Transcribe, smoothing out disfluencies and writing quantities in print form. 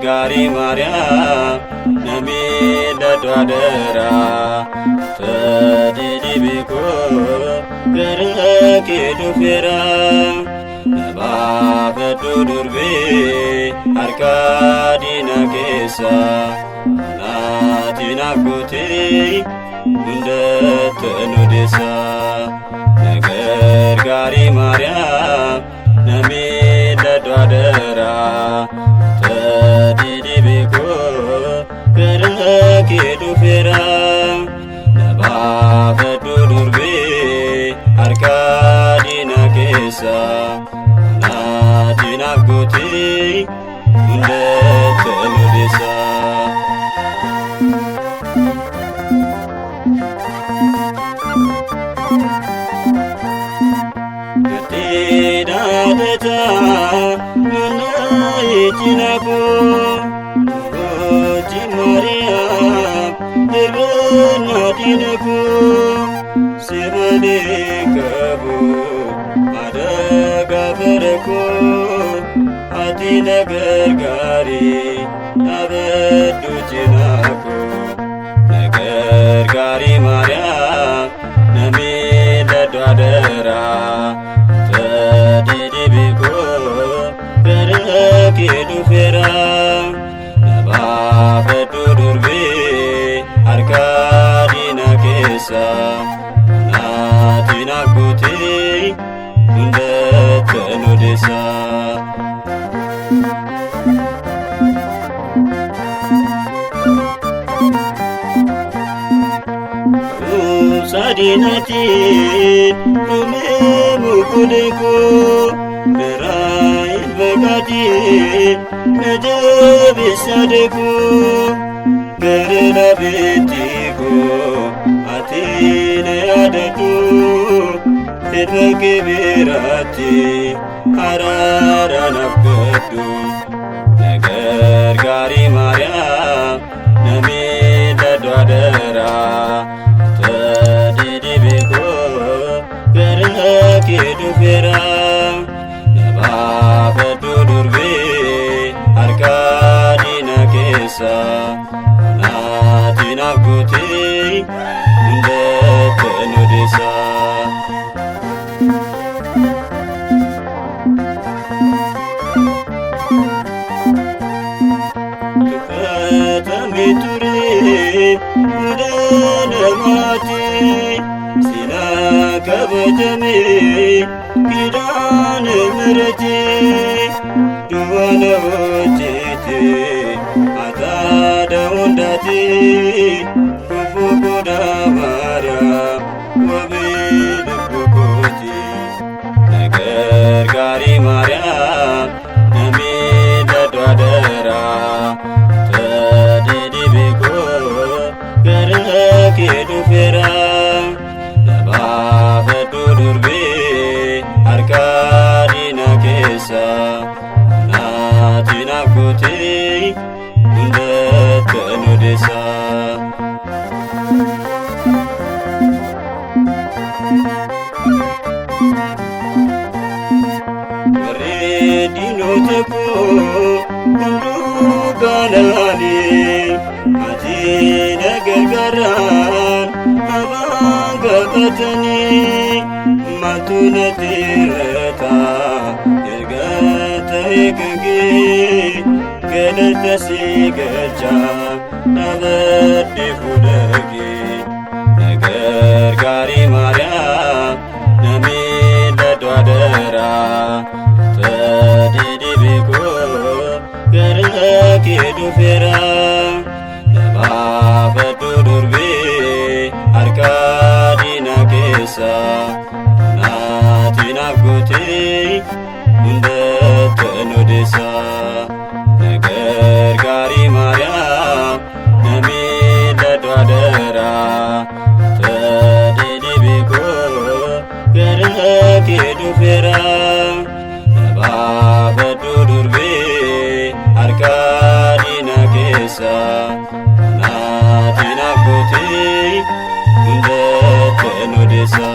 gargari Maryam nami dadwadara tadidi biko garaki dufera naba bedudurbe arkadina kesa natina kuti undet nudesa gargari Maryam nami dadwadara tadidi biko garaki dufera naba bedudurbe arkadina kesa natina kuti undet nudesa Data mana itinaku Oji Maria Derna dinaku Sebade kabu Ada gabaraku Hati nagar gari Abedu jinaku Nagar gari Maria Nami dadwadara Dufera naba bedudurbe arkadina kesa natina kuti undet nudesa sadinati nume mukudeku Merai bagadi Najab isadeku Gerela betiku Atine adatu Hidwake birati Harara nafkatu Nagar gari Maryam Nami dadwadara Tadidi biko Geraki dufera bedudurbe arkadina kesa natina kuti undet nudesa tukatamiture udana mati sila kabajame Kidan merje duana wajete ata daundati kufu kuda mara wabid kukuti nagar gari Maryam nami dadwadara tadidi biko garaki dufera naba bedudurbe arkadina kesa natina kuti undet nudesa Redino teku undu galani ati nagargaran abanga katani matuna tirata irgata ekge galata sigacha nabadi fudagi nagar gari Maryam nami dadwadara tadidi biko garaki dufera naba bedudurbe arkadina kesa natina kuti undet nudesa nagar gari Maryam nami dadwadara tadidi biko garaki dufera naba bedudurbe arkadina kesa natina kuti undet nudesa